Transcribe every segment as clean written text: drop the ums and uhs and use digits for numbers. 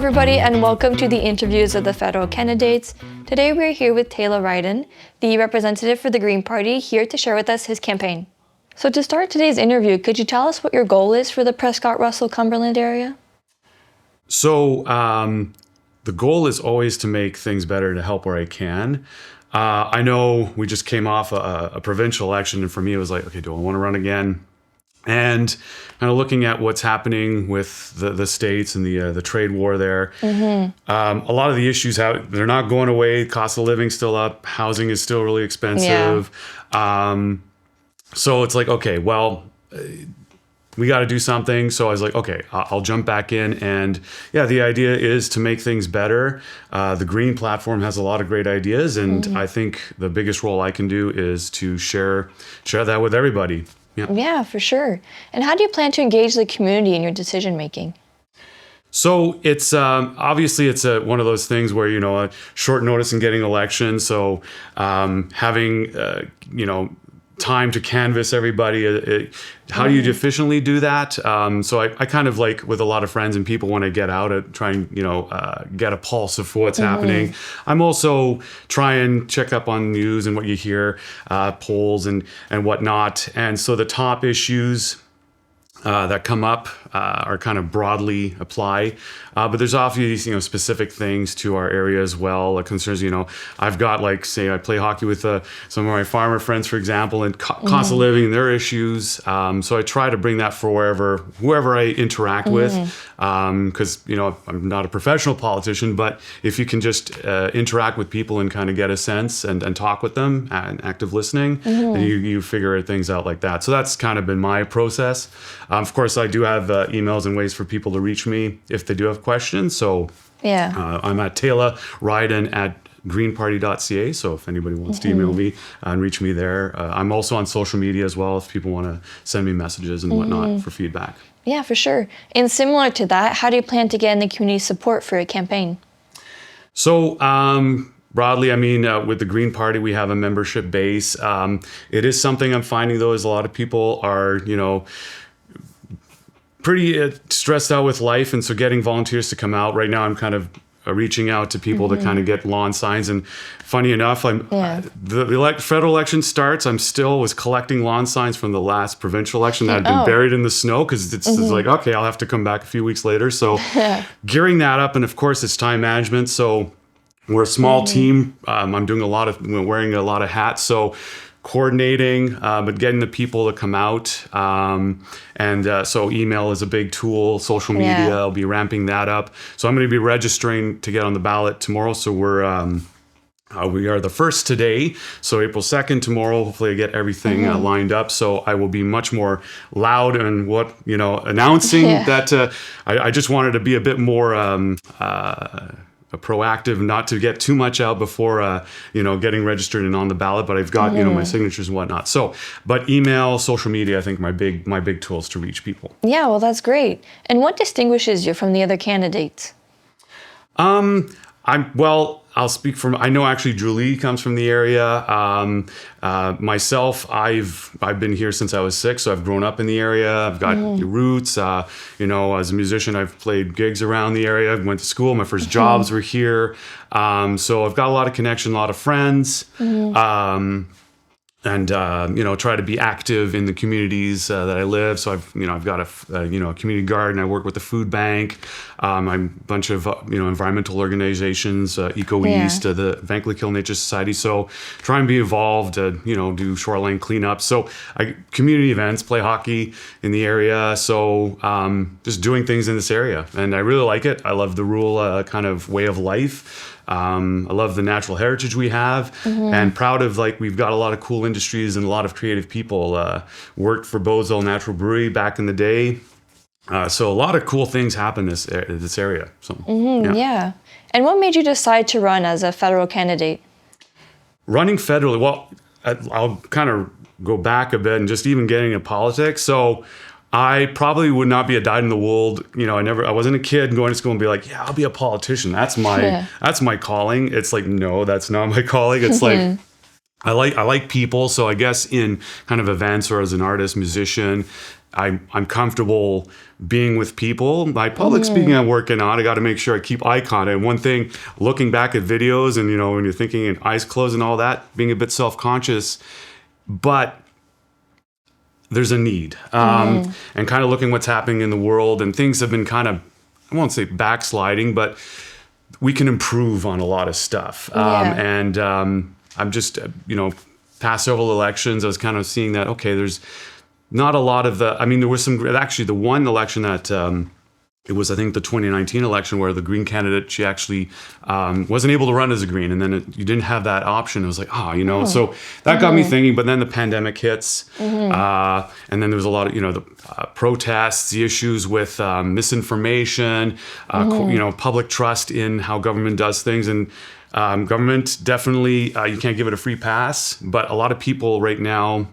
everybody, and welcome to the interviews of the federal candidates. Today we're here with Thaila Riden, the representative for the Green Party, here to share with us his campaign. So to start today's interview, could you tell us what your goal is for the Prescott-Russell-Cumberland area? So the goal is always to make things better, to help where I can. I know we just came off a provincial election, and for me it was like, okay, do I want to run again? And kind of looking at what's happening with the states and the trade war there. A lot of the issues, they're not going away. Cost of living still up. Housing is still really expensive. So it's like, okay, well, we got to do something. So I was like, okay, I'll jump back in. And yeah, the idea is to make things better. The Green platform has a lot of great ideas. And I think the biggest role I can do is to share that with everybody. Yeah, for sure. And how do you plan to engage the community in your decision making? So it's obviously it's one of those things where, a short notice in getting elections. So having, time to canvass everybody. How do you efficiently do that? So I kind of like, with a lot of friends and people, when I get out, try and get a pulse of what's happening. I'm also try and check up on news and what you hear, polls and whatnot. And so the top issues that come up are kind of broadly apply, but there's often these specific things to our area as well. Like concerns, I've got I play hockey with some of my farmer friends, for example, and cost of living and their issues. So I try to bring that for whoever I interact with, because I'm not a professional politician, but if you can just interact with people and kind of get a sense and talk with them and active listening, then you figure things out like that. So that's kind of been my process. Of course, I do have emails and ways for people to reach me if they do have questions. So I'm at Thaila Riden at greenparty.ca. So if anybody wants to email me and reach me there. I'm also on social media as well if people want to send me messages and whatnot for feedback. Yeah, for sure. And similar to that, how do you plan to get in the community support for your campaign? So broadly, with the Green Party, we have a membership base. It is something I'm finding, though, is a lot of people are, pretty stressed out with life. And so getting volunteers to come out right now, I'm kind of reaching out to people to kind of get lawn signs. And funny enough, the federal election starts. was collecting lawn signs from the last provincial election that had been buried in the snow, because it's like, okay, I'll have to come back a few weeks later. So gearing that up. And of course, it's time management. So we're a small team. I'm doing wearing a lot of hats. So coordinating, but getting the people to come out. So email is a big tool, social media, I'll be ramping that up. So I'm going to be registering to get on the ballot tomorrow. So we are the first today. So April 2nd, tomorrow, hopefully I get everything lined up. So I will be much more loud and announcing that I just wanted to be a bit more proactive, not to get too much out before getting registered and on the ballot, but I've got my signatures and whatnot. So, but email, social media, I think my big tools to reach people. Yeah, well, that's great. And what distinguishes you from the other candidates? I'll speak from. I know actually Julie comes from the area. Myself, I've been here since I was 6, so I've grown up in the area. I've got roots. As a musician, I've played gigs around the area. I went to school. My first jobs were here. So I've got a lot of connection, a lot of friends. And try to be active in the communities that I live. So I've got a community garden. I work with the food bank. I'm a bunch of environmental organizations, Eco East, the Vankleek Nature Society. So try and be involved. Do shoreline cleanup. So community events, play hockey in the area. So just doing things in this area, and I really like it. I love the rural kind of way of life. I love the natural heritage we have, and proud of we've got a lot of cool industries and a lot of creative people. Worked for Bozell Natural Brewery back in the day, so a lot of cool things happen in this area. So yeah. And what made you decide to run as a federal candidate? Running federally, well, I'll kind of go back a bit and just even getting into politics. So I probably would not be a dyed-in-the-wool. I wasn't a kid going to school and be like, yeah, I'll be a politician. That's my calling. It's like, no, that's not my calling. It's like I like people, so I guess in kind of events or as an artist, musician, I'm comfortable being with people. My public speaking, I'm working on. I got to make sure I keep eye contact. And one thing, looking back at videos, and when you're thinking and eyes closed and all that, being a bit self-conscious, but there's a need, and kind of looking what's happening in the world, and things have been kind of, I won't say backsliding, but we can improve on a lot of stuff, and I'm just, past several elections, I was kind of seeing that, okay, there's not a lot of there was actually the one election that, it was, I think, the 2019 election where the Green candidate, she actually wasn't able to run as a Green, and then you didn't have that option. It was like, so that got me thinking, but then the pandemic hits, and then there was a lot of, the protests, the issues with misinformation, public trust in how government does things, and government definitely, you can't give it a free pass, but a lot of people right now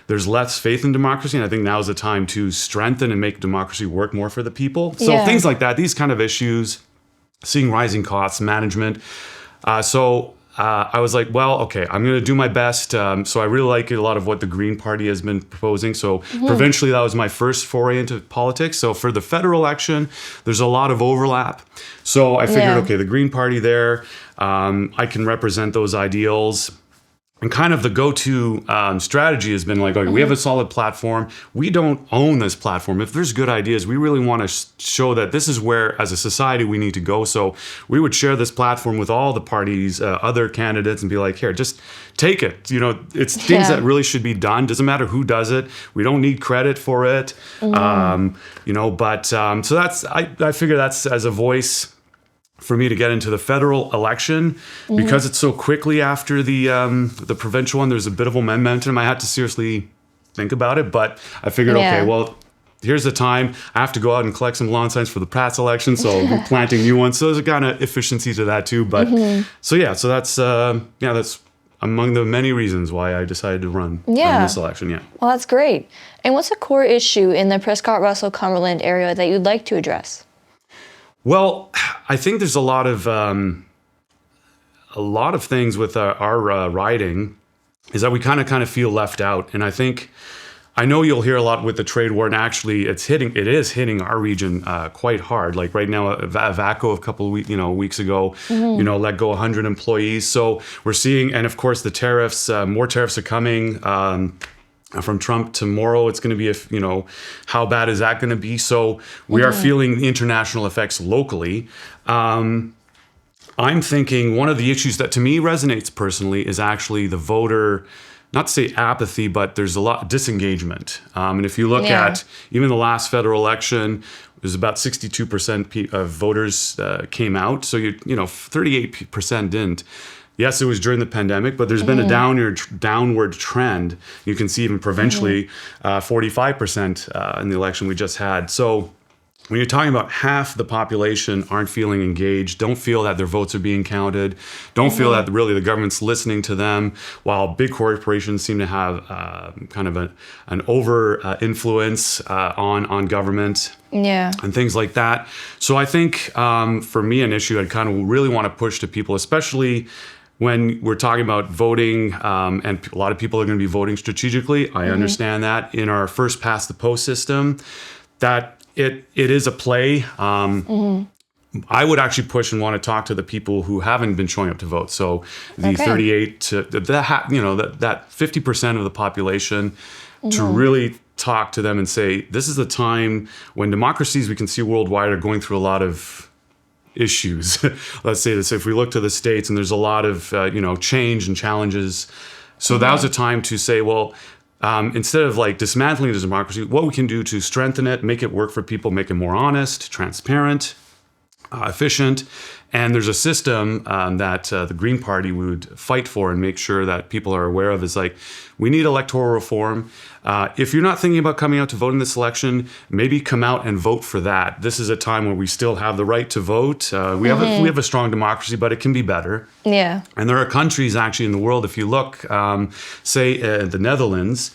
there's less faith in democracy, and I think now is the time to strengthen and make democracy work more for the people. So things like that, these kind of issues, seeing rising costs, management. I was like, well, okay, I'm going to do my best. So I really like a lot of what the Green Party has been proposing. So provincially, that was my first foray into politics. So for the federal election, there's a lot of overlap. So I figured, okay, the Green Party there, I can represent those ideals. And kind of the go-to strategy has been like, okay, we have a solid platform. We don't own this platform. If there's good ideas, we really want to show that this is where, as a society, we need to go. So we would share this platform with all the parties, other candidates, and be like, here, just take it. It's things that really should be done. Doesn't matter who does it. We don't need credit for it. So that's, I figure that's as a voice for me to get into the federal election, because it's so quickly after the provincial one. There's a bit of momentum. I had to seriously think about it, but I figured, okay, well, here's the time. I have to go out and collect some lawn signs for the Pratt's election, so I'll be planting new ones. So there's a kind of efficiency to that too. But so that's among the many reasons why I decided to run in this election. Yeah. Well, that's great. And what's a core issue in the Prescott-Russell-Cumberland area that you'd like to address? Well, I think there's a lot of things with our riding is that we kind of feel left out, and I know you'll hear a lot with the trade war, and actually it is hitting our region quite hard. Like right now, VACO a couple of weeks ago, let go 100 employees. So we're seeing, and of course the tariffs, more tariffs are coming. From Trump tomorrow, it's going to be how bad is that going to be? So we are feeling the international effects locally. I'm thinking one of the issues that to me resonates personally is actually the voter, not to say apathy, but there's a lot of disengagement. And if you look at even the last federal election, it was about 62% of voters came out. So 38% didn't. Yes, it was during the pandemic, but there's been a downward trend. You can see even provincially, 45% in the election we just had. So when you're talking about half the population aren't feeling engaged, don't feel that their votes are being counted, don't feel that really the government's listening to them, while big corporations seem to have kind of an over influence on government. And things like that. So I think for me, an issue I'd kind of really want to push to people, especially when we're talking about voting, and a lot of people are going to be voting strategically. I understand that in our first past the post system, that it is a play. I would actually push and want to talk to the people who haven't been showing up to vote. So the 38 to that 50% of the population, to really talk to them and say, this is the time when democracies we can see worldwide are going through a lot of issues. Let's say this, if we look to the States, and there's a lot of change and challenges. So that was a time to say, well, instead of like dismantling the democracy, what we can do to strengthen it, make it work for people, make it more honest, transparent, efficient. And there's a system that the Green Party would fight for and make sure that people are aware of, is like, we need electoral reform. If you're not thinking about coming out to vote in this election, maybe come out and vote for that. This is a time where we still have the right to vote. We have a strong democracy, but it can be better. Yeah. And there are countries actually in the world, if you look, say the Netherlands,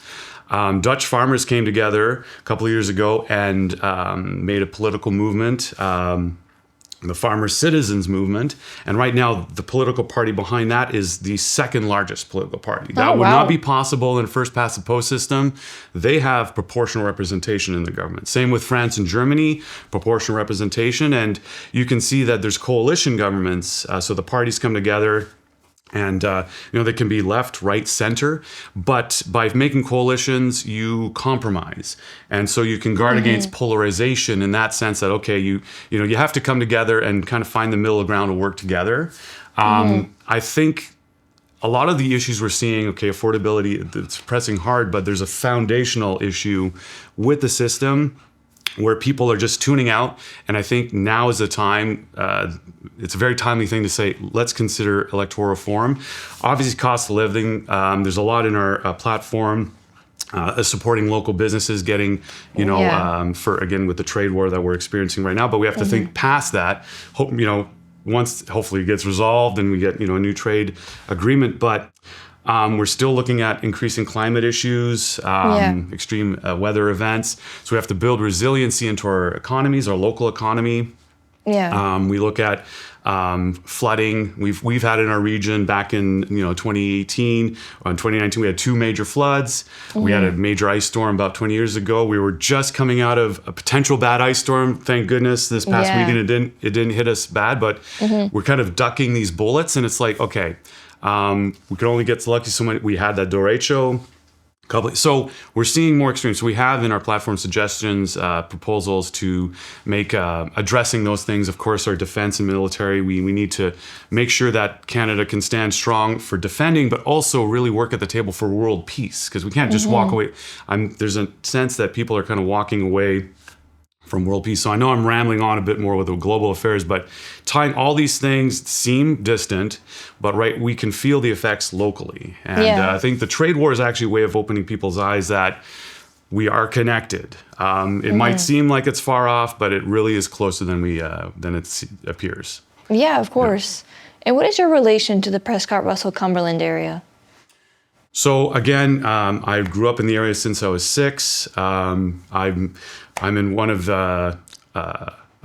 Dutch farmers came together a couple of years ago and made a political movement the Farmer Citizens Movement. And right now, the political party behind that is the second largest political party. That would not be possible in a first past the post system. They have proportional representation in the government. Same with France and Germany, proportional representation. And you can see that there's coalition governments. So the parties come together. And, they can be left, right, center. But by making coalitions, you compromise. And so you can guard against polarization in that sense that, okay, you have to come together and kind of find the middle ground to work together. I think a lot of the issues we're seeing, affordability, it's pressing hard, but there's a foundational issue with the system where people are just tuning out. And I think now is the time, it's a very timely thing to say, let's consider electoral reform. Obviously, cost of living, there's a lot in our platform supporting local businesses, getting, with the trade war that we're experiencing right now. But we have to think past that, once hopefully it gets resolved and we get, a new trade agreement. But we're still looking at increasing climate issues, extreme weather events. So we have to build resiliency into our economies, our local economy. We look at flooding. We've had in our region back in 2018 or in 2019 we had 2 major floods. We had a major ice storm about 20 years ago. We were just coming out of a potential bad ice storm. Thank goodness this past weekend it didn't hit us bad, but we're kind of ducking these bullets, and it's like, okay. We could only get so lucky so many. We had that derecho. So we're seeing more extremes. So we have in our platform suggestions, proposals to make addressing those things. Of course, our defense and military. We need to make sure that Canada can stand strong for defending, but also really work at the table for world peace, because we can't just walk away. There's a sense that people are kind of walking away from world peace. So I know I'm rambling on a bit more with the global affairs, but tying all these things seem distant, but we can feel the effects locally. And I think the trade war is actually a way of opening people's eyes that we are connected. It might seem like it's far off, but it really is closer than it appears. Yeah, of course. And what is your relation to the Prescott-Russell-Cumberland area? So again, I grew up in the area since I was 6. I'm in one of a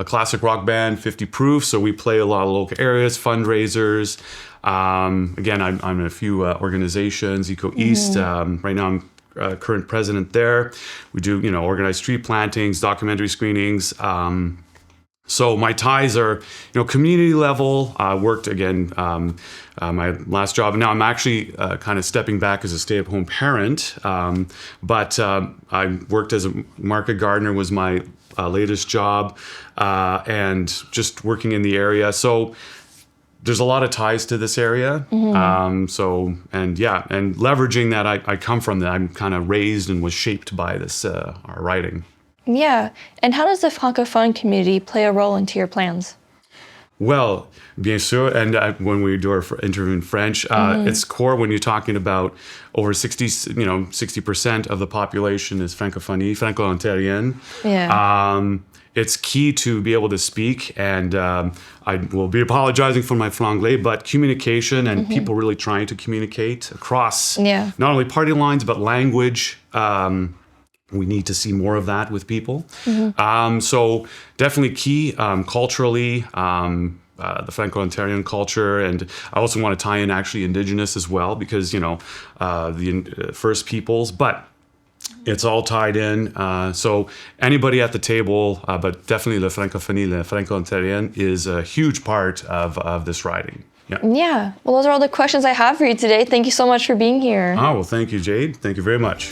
classic rock band, 50 Proof. So we play a lot of local areas, fundraisers. Again, I'm in a few organizations, Eco East. Right now, I'm current president there. We do organized street plantings, documentary screenings. So my ties are, community level. I worked again, my last job. Now I'm actually kind of stepping back as a stay-at-home parent. But I worked as a market gardener was my latest job, and just working in the area. So there's a lot of ties to this area. And leveraging that, I come from that. I'm kind of raised and was shaped by this our writing. Yeah. And how does the francophone community play a role into your plans? Well, bien sûr. And when we do our interview in French, it's core when you're talking about over 60% of the population is francophonie, franco-ontarienne. Yeah. It's key to be able to speak, and I will be apologizing for my franglais, but communication and people really trying to communicate across not only party lines, but language. We need to see more of that with people. So definitely key culturally, the Franco-Ontarian culture. And I also want to tie in actually Indigenous as well, because, the First Peoples, but it's all tied in. So anybody at the table, but definitely the Francophonie, the Franco-Ontarian is a huge part of this writing. Yeah. Well, those are all the questions I have for you today. Thank you so much for being here. Oh, well, thank you, Jade. Thank you very much.